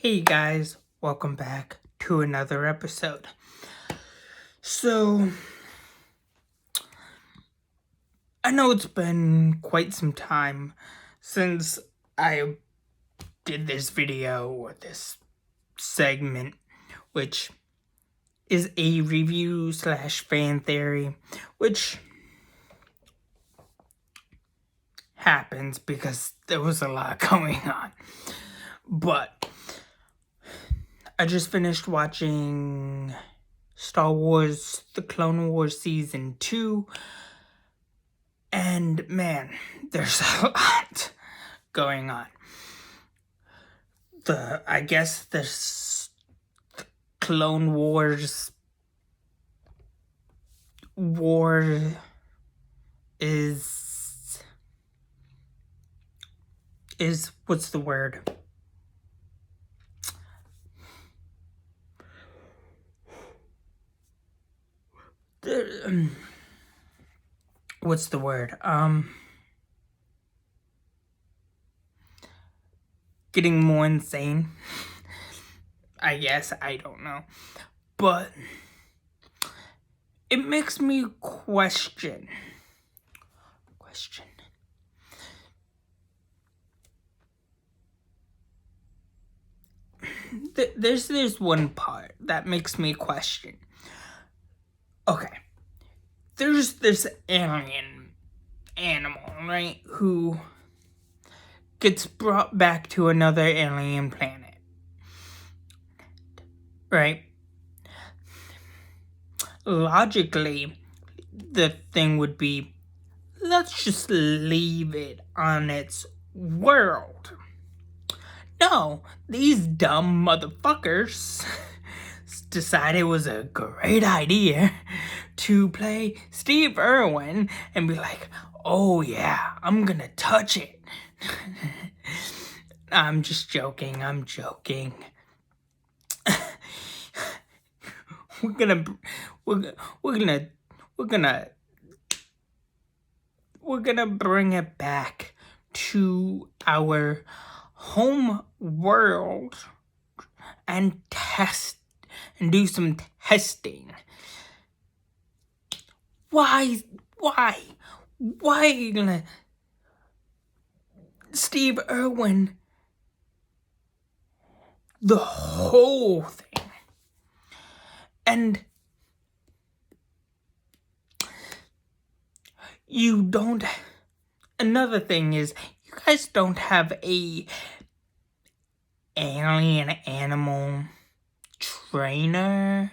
Hey guys, welcome back to another episode. So, I know it's been quite some time since I did this video or this segment, which is a review / fan theory, which happens because there was a lot going on. But I just finished watching Star Wars: The Clone Wars Season 2, and man, there's a lot going on. I guess the Clone Wars war is what's the word? What's the word? Getting more insane. I guess, I don't know. But it makes me question. There's this one part that makes me question. Okay. There's this alien animal, right, who gets brought back to another alien planet, right? Logically, the thing would be, let's just leave it on its world. No, these dumb motherfuckers decided it was a great idea to play Steve Irwin and be like, oh yeah, I'm gonna touch it. I'm just joking, we're gonna bring it back to our home world and test and do some testing. Why are you gonna Steve Irwin the whole thing? And you don't, another thing is, you guys don't have a alien animal trainer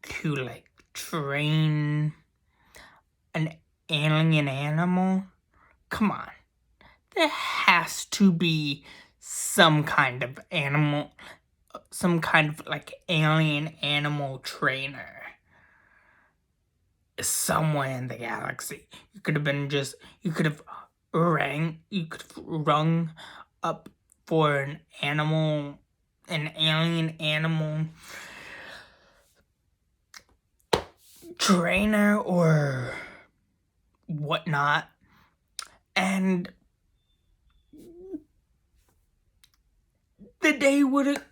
to like train an alien animal? Come on. There has to be some kind of animal, some kind of like alien animal trainer somewhere in the galaxy. You could have rung up for an alien animal trainer or whatnot, and the day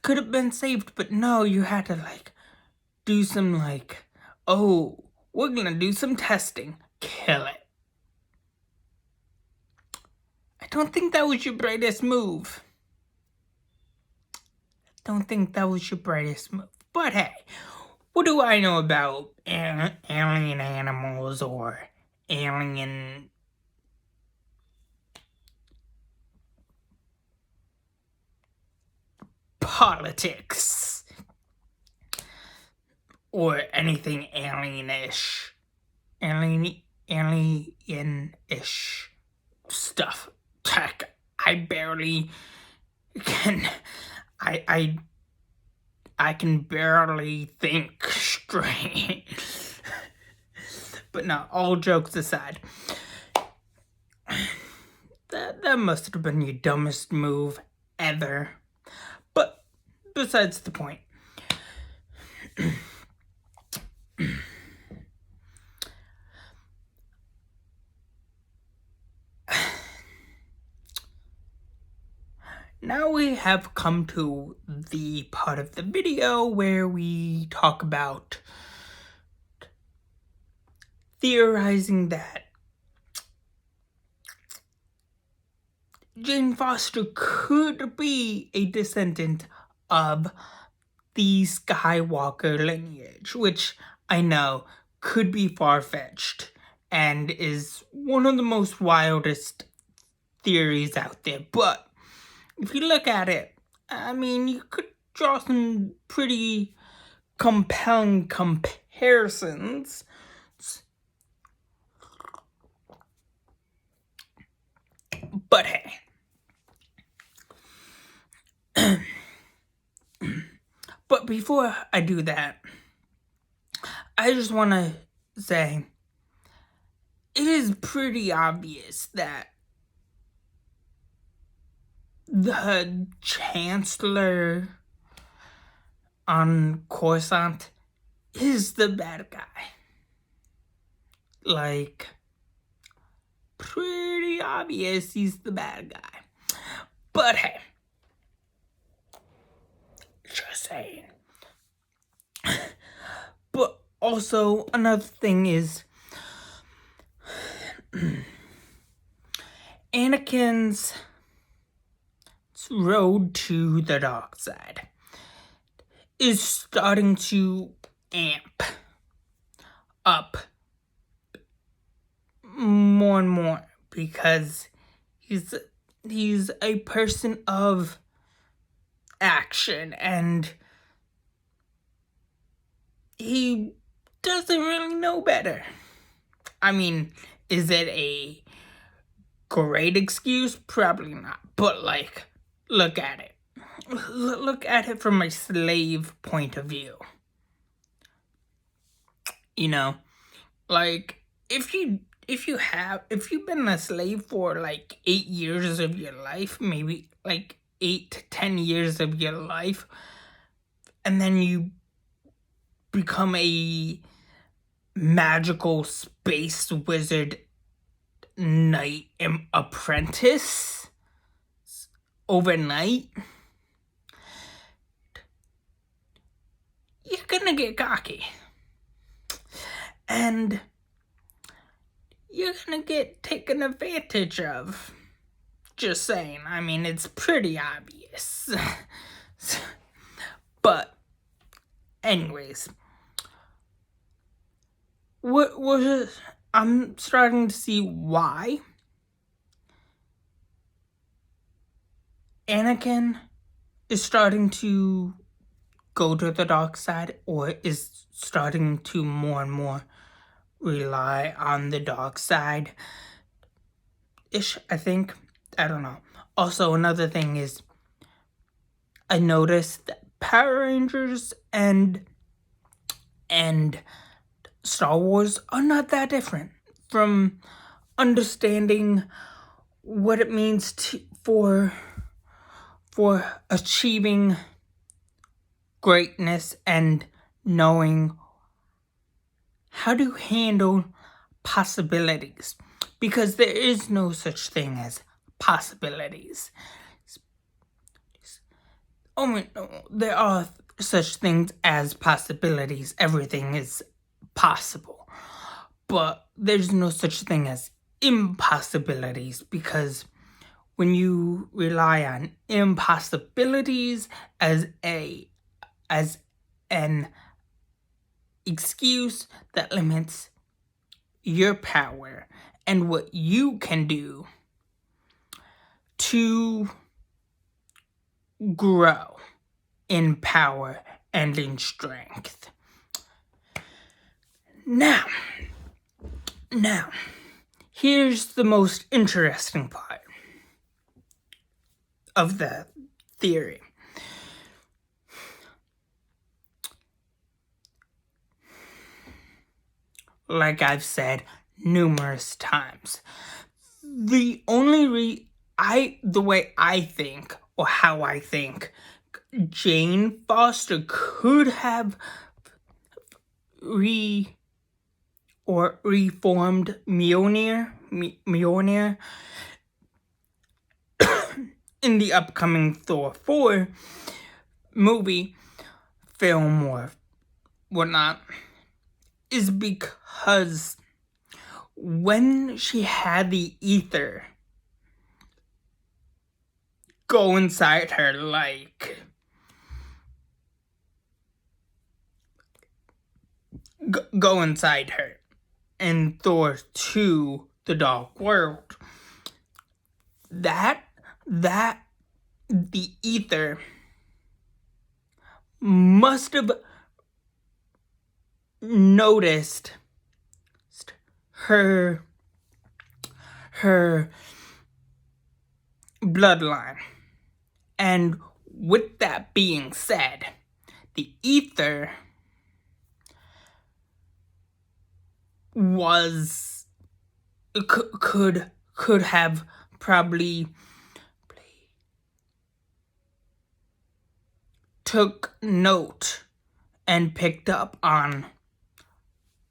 could have been saved. But no, you had to like do some like, oh, we're gonna do some testing, kill it. I don't think that was your brightest move. But hey, what do I know about alien animals or alien politics or anything alien-ish stuff? Tech. I barely can. I can barely think straight. But no, all jokes aside, that must have been your dumbest move ever. But besides the point. now we have come to the part of the video where we talk about theorizing that Jane Foster could be a descendant of the Skywalker lineage, which I know could be far-fetched and is one of the most wildest theories out there. But if you look at it, I mean, you could draw some pretty compelling comparisons. But hey, but before I do that, I just want to say it is pretty obvious that the Chancellor on Coruscant is the bad guy. Like, pretty obvious he's the bad guy. But hey, just saying. But also, another thing is Anakin's road to the dark side is starting to amp up more and more because he's a person of action and he doesn't really know better. I mean, is it a great excuse? Probably not. But like, look at it. Look at it from a slave point of view. You know, like if you've been a slave for like 8 years of your life, maybe like 8 to 10 years of your life, and then you become a magical space wizard knight apprentice overnight, you're gonna get cocky. And you're gonna get taken advantage of. Just saying. I mean, it's pretty obvious. But, anyways, I'm starting to see why Anakin is starting to go to the dark side, or is starting to more and more rely on the dark side ish, I think. I don't know. Also, another thing is I noticed that Power Rangers and Star Wars are not that different from understanding what it means for achieving greatness and knowing how to handle possibilities, because there is no such thing as possibilities. Oh, no, there are such things as possibilities. Everything is possible. But there's no such thing as impossibilities, because when you rely on impossibilities as an excuse that limits your power and what you can do to grow in power and in strength. Now, here's the most interesting part of the theory. Like I've said numerous times, the way I think, or how I think, Jane Foster could have reformed Mjolnir in the upcoming Thor 4 movie, film, or whatnot, is because when she had the ether go inside her, go inside her in Thor 2, The Dark World, that the ether must have noticed her bloodline. And with that being said, the ether could have probably took note and picked up on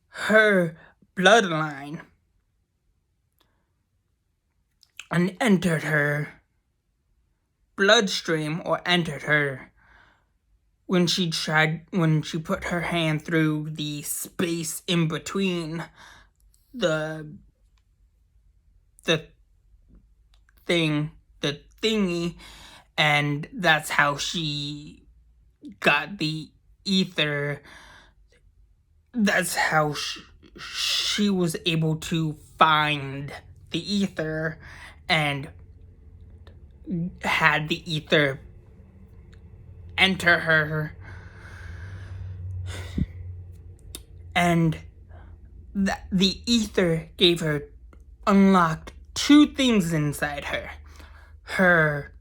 her bloodline and entered her bloodstream, or entered her when she put her hand through the space in between the thingy, and that's how she got the ether. That's how she was able to find the ether and had the ether enter her. And the ether unlocked two things inside her. Her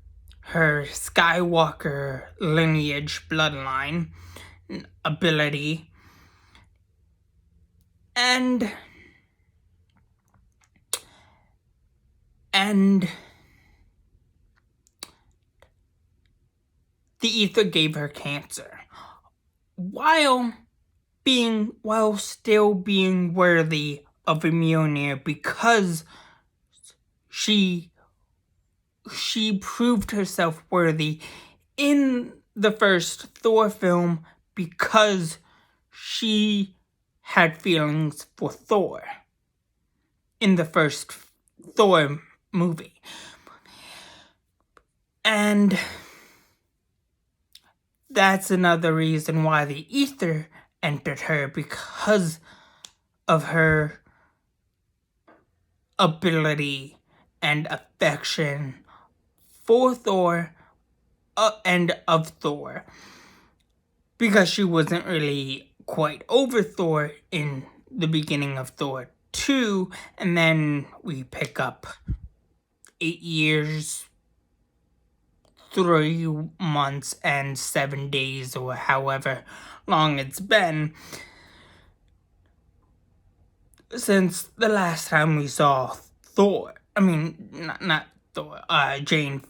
skywalker lineage bloodline ability, and the ether gave her cancer, while still being worthy of Mjolnir, because she proved herself worthy in the first Thor film, because she had feelings for Thor in the first Thor movie. And that's another reason why the ether entered her, because of her ability and affection for Thor and of Thor, because she wasn't really quite over Thor in the beginning of Thor 2, and then we pick up 8 years, 3 months, and 7 days, or however long it's been since the last time we saw Thor. I mean, not Thor, Jane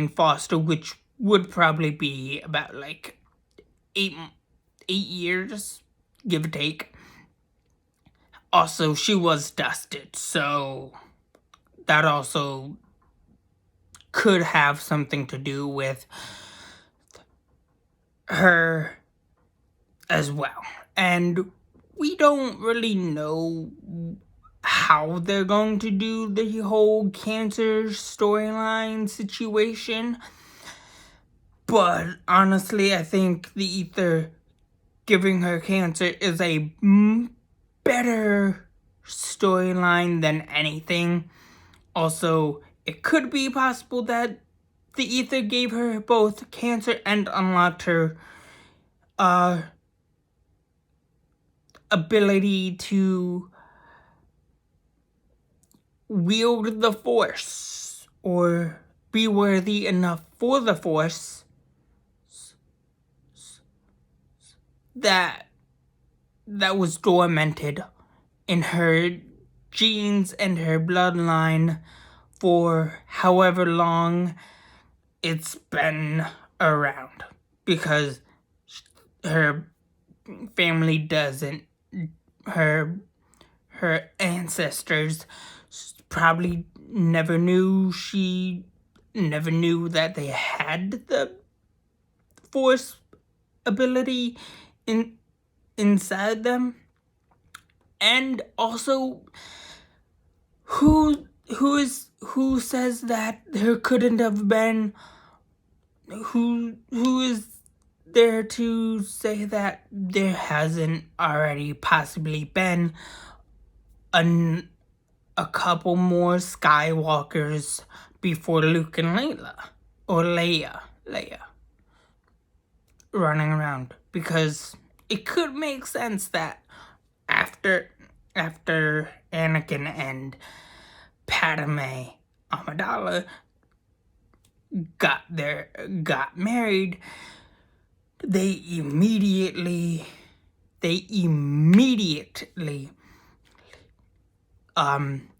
Foster, which would probably be about like 8 years, give or take. Also, she was dusted, so that also could have something to do with her as well. And we don't really know how they're going to do the whole cancer storyline situation, but honestly, I think the ether giving her cancer is a better storyline than anything. Also, it could be possible that the ether gave her both cancer and unlocked her ability to wield the Force, or be worthy enough for the Force, that was dormanted in her genes and her bloodline for however long it's been around, because her family doesn't, her ancestors probably never knew she never knew that they had the Force ability inside them. And also, who says that there couldn't have been, who is there to say that there hasn't already possibly been a couple more Skywalkers before Luke and Leia running around? Because it could make sense that after Anakin and Padme Amidala got married, they immediately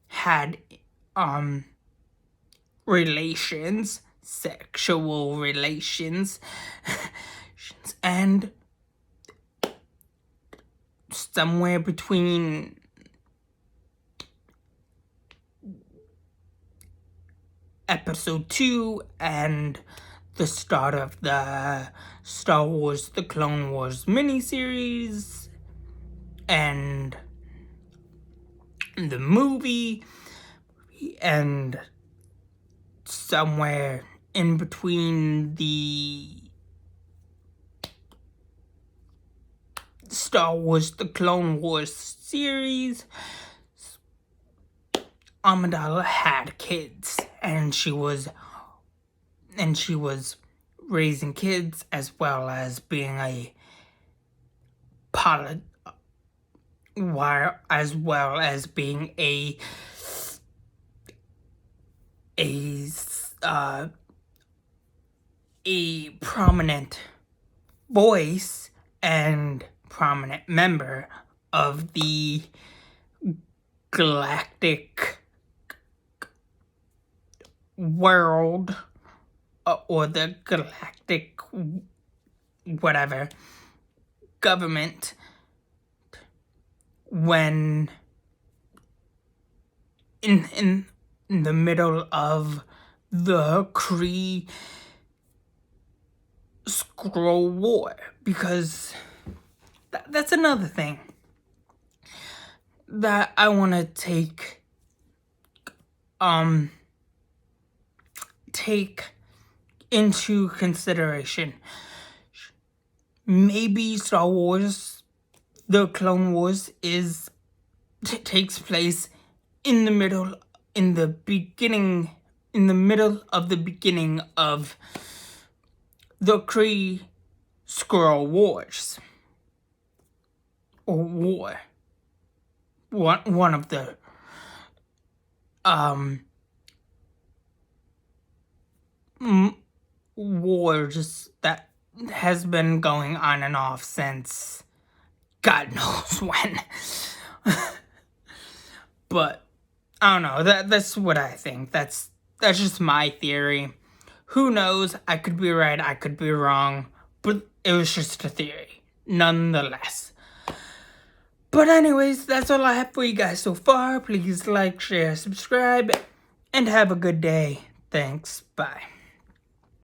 had relations, sexual relations, and somewhere between Episode 2 and the start of the Star Wars The Clone Wars miniseries and the movie, and somewhere in between the Star Wars The Clone Wars series, Amidala had kids, and she was raising kids as well as being a prominent voice and prominent member of the galactic world, or the galactic whatever government, when in the middle of the Kree Scroll War. Because that's another thing that I want to take into consideration. Maybe Star Wars The Clone Wars takes place in the middle of the beginning of the Kree Skrull Wars, or war. One of the wars that has been going on and off since God knows when. But I don't know. That's what I think. That's just my theory. Who knows? I could be right. I could be wrong. But it was just a theory, nonetheless. But anyways, that's all I have for you guys so far. Please like, share, subscribe, and have a good day. Thanks. Bye.